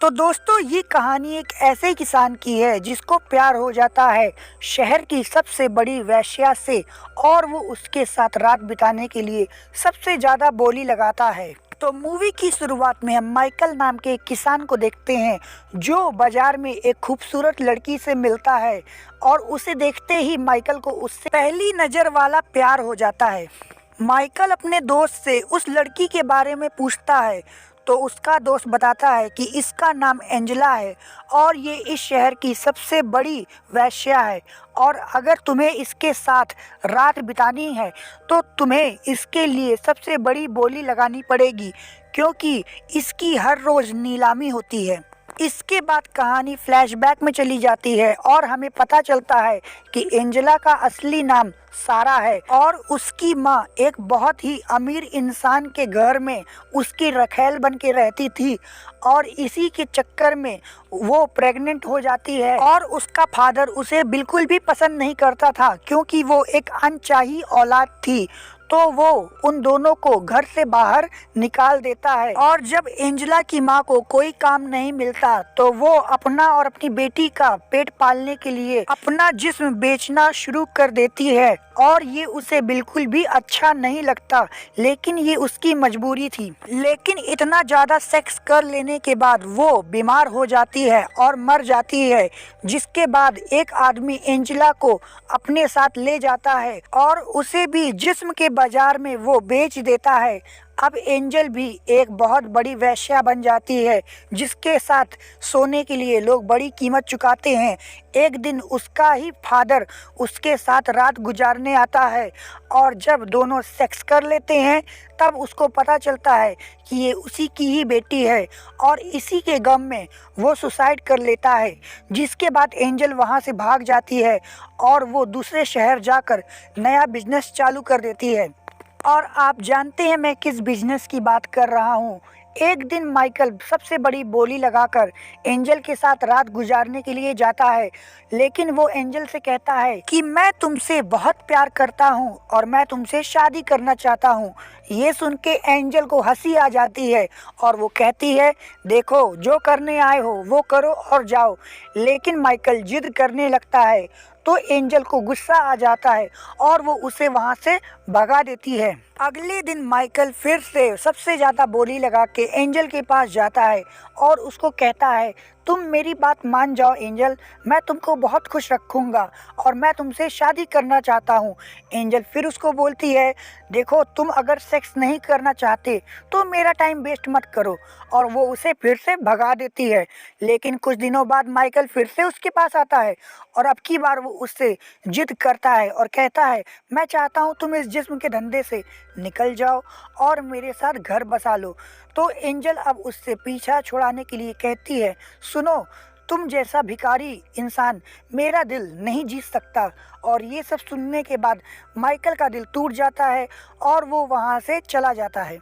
तो दोस्तों, ये कहानी एक ऐसे किसान की है जिसको प्यार हो जाता है शहर की सबसे बड़ी वेश्या से और वो उसके साथ रात बिताने के लिए सबसे ज़्यादा बोली लगाता है। तो मूवी की शुरुआत में हम माइकल नाम के एक किसान को देखते हैं जो बाजार में एक खूबसूरत लड़की से मिलता है और उसे देखते ही माइकल को उससे पहली नज़र वाला प्यार हो जाता है। माइकल अपने दोस्त से उस लड़की के बारे में पूछता है तो उसका दोस्त बताता है कि इसका नाम एंजेला है और ये इस शहर की सबसे बड़ी वेश्या है और अगर तुम्हें इसके साथ रात बितानी है तो तुम्हें इसके लिए सबसे बड़ी बोली लगानी पड़ेगी क्योंकि इसकी हर रोज़ नीलामी होती है। इसके बाद कहानी फ्लैशबैक में चली जाती है और हमें पता चलता है कि एंजेला का असली नाम सारा है और उसकी माँ एक बहुत ही अमीर इंसान के घर में उसकी रखैल बन के रहती थी और इसी के चक्कर में वो प्रेग्नेंट हो जाती है और उसका फादर उसे बिल्कुल भी पसंद नहीं करता था क्योंकि वो एक अनचाही औलाद थी। तो वो उन दोनों को घर से बाहर निकाल देता है और जब एंजेला की माँ को कोई काम नहीं मिलता तो वो अपना और अपनी बेटी का पेट पालने के लिए अपना जिस्म बेचना शुरू कर देती है और ये उसे बिल्कुल भी अच्छा नहीं लगता, लेकिन ये उसकी मजबूरी थी। लेकिन इतना ज़्यादा सेक्स कर लेने के बाद वो बीमार हो जाती है और मर जाती है, जिसके बाद एक आदमी एंजेला को अपने साथ ले जाता है और उसे भी जिस्म के बाजार में वो बेच देता है। अब एंजल भी एक बहुत बड़ी वेश्या बन जाती है जिसके साथ सोने के लिए लोग बड़ी कीमत चुकाते हैं। एक दिन उसका ही फादर उसके साथ रात गुजारने आता है और जब दोनों सेक्स कर लेते हैं तब उसको पता चलता है कि ये उसी की ही बेटी है और इसी के गम में वो सुसाइड कर लेता है, जिसके बाद एंजल वहाँ से भाग जाती है और वो दूसरे शहर जाकर नया बिजनेस चालू कर देती है। और आप जानते हैं मैं किस बिजनेस की बात कर रहा हूँ। एक दिन माइकल सबसे बड़ी बोली लगाकर एंजल के साथ रात गुजारने के लिए जाता है, लेकिन वो एंजल से कहता है कि मैं तुमसे बहुत प्यार करता हूँ और मैं तुमसे शादी करना चाहता हूँ। ये सुन के एंजल को हंसी आ जाती है और वो कहती है, देखो जो करने आए हो वो करो और जाओ। लेकिन माइकल जिद करने लगता है तो एंजल को गुस्सा आ जाता है और वो उसे वहाँ से भगा देती है। अगले दिन माइकल फिर से सबसे ज़्यादा बोली लगा के एंजल के पास जाता है और उसको कहता है, तुम मेरी बात मान जाओ एंजल, मैं तुमको बहुत खुश रखूँगा और मैं तुमसे शादी करना चाहता हूँ। एंजल फिर उसको बोलती है, देखो तुम अगर सेक्स नहीं करना चाहते तो मेरा टाइम वेस्ट मत करो, और वो उसे फिर से भगा देती है। लेकिन कुछ दिनों बाद माइकल फिर से उसके पास आता है और अब की बार वो उससे जिद करता है और कहता है, मैं चाहता हूँ तुम इस जिस्म के धंधे से निकल जाओ और मेरे साथ घर बसा लो। तो एंजल अब उससे पीछा छुड़ाने के लिए कहती है, सुनो, तुम जैसा भिखारी इंसान मेरा दिल नहीं जीत सकता। और ये सब सुनने के बाद माइकल का दिल टूट जाता है और वो वहाँ से चला जाता है।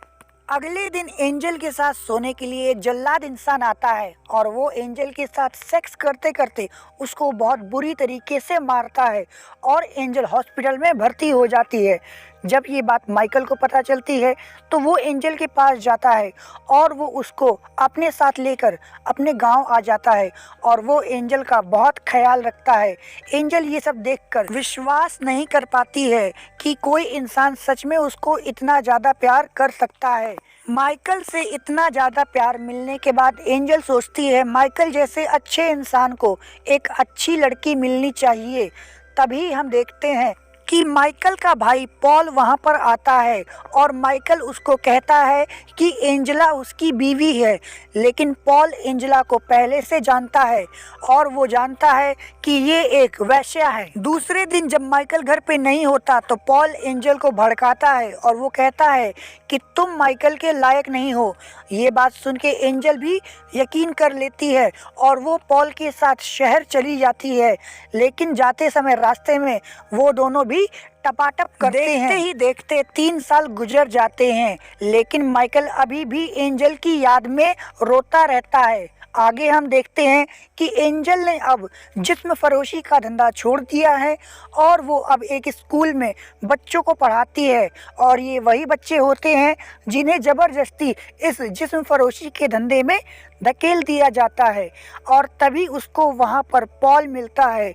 अगले दिन एंजल के साथ सोने के लिए एक जल्लाद इंसान आता है और वो एंजल के साथ सेक्स करते करते उसको बहुत बुरी तरीके से मारता है और एंजल हॉस्पिटल में भर्ती हो जाती है। जब ये बात माइकल को पता चलती है तो वो एंजल के पास जाता है और वो उसको अपने साथ लेकर अपने गांव आ जाता है और वो एंजल का बहुत ख्याल रखता है। एंजल ये सब देखकर विश्वास नहीं कर पाती है कि कोई इंसान सच में उसको इतना ज़्यादा प्यार कर सकता है। माइकल से इतना ज़्यादा प्यार मिलने के बाद एंजल सोचती है माइकल जैसे अच्छे इंसान को एक अच्छी लड़की मिलनी चाहिए। तभी हम देखते हैं कि माइकल का भाई पॉल वहाँ पर आता है और माइकल उसको कहता है कि एंजेला उसकी बीवी है, लेकिन पॉल एंजेला को पहले से जानता है और वो जानता है कि ये एक वेश्या है। दूसरे दिन जब माइकल घर पे नहीं होता तो पॉल एंजल को भड़काता है और वो कहता है कि तुम माइकल के लायक नहीं हो। ये बात सुन के एंजल भी यकीन कर लेती है और वो पॉल के साथ शहर चली जाती है, लेकिन जाते समय रास्ते में वो दोनों भी टपाटप करते हैं। देखते ही देखते 3 साल गुजर जाते हैं, लेकिन माइकल अभी भी एंजल की याद में रोता रहता है। आगे हम देखते हैं कि एंजल ने अब जिस्म फरोशी का धंधा छोड़ दिया है और वो अब एक स्कूल में बच्चों को पढ़ाती है और ये वही बच्चे होते हैं जिन्हें ज़बरदस्ती इस जिस्म फरोशी के धंधे में धकेल दिया जाता है। और तभी उसको वहाँ पर पॉल मिलता है।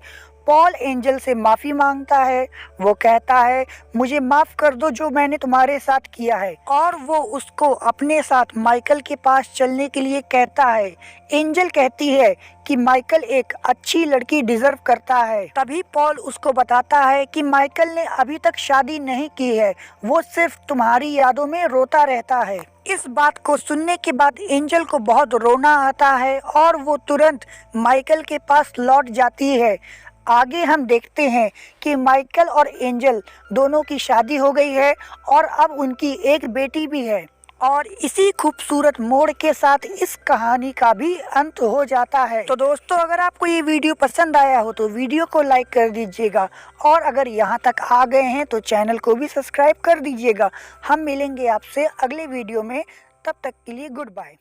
पॉल एंजल से माफ़ी मांगता है। वो कहता है, मुझे माफ़ कर दो जो मैंने तुम्हारे साथ किया है, और वो उसको अपने साथ माइकल के पास चलने के लिए कहता है। एंजल कहती है कि माइकल एक अच्छी लड़की डिजर्व करता है। तभी पॉल उसको बताता है कि माइकल ने अभी तक शादी नहीं की है, वो सिर्फ तुम्हारी यादों में रोता रहता है। इस बात को सुनने के बाद एंजल को बहुत रोना आता है और वो तुरंत माइकल के पास लौट जाती है। आगे हम देखते हैं कि माइकल और एंजल दोनों की शादी हो गई है और अब उनकी एक बेटी भी है। और इसी खूबसूरत मोड़ के साथ इस कहानी का भी अंत हो जाता है। तो दोस्तों, अगर आपको ये वीडियो पसंद आया हो तो वीडियो को लाइक कर दीजिएगा, और अगर यहाँ तक आ गए हैं तो चैनल को भी सब्सक्राइब कर दीजिएगा। हम मिलेंगे आपसे अगले वीडियो में, तब तक के लिए गुड बाय।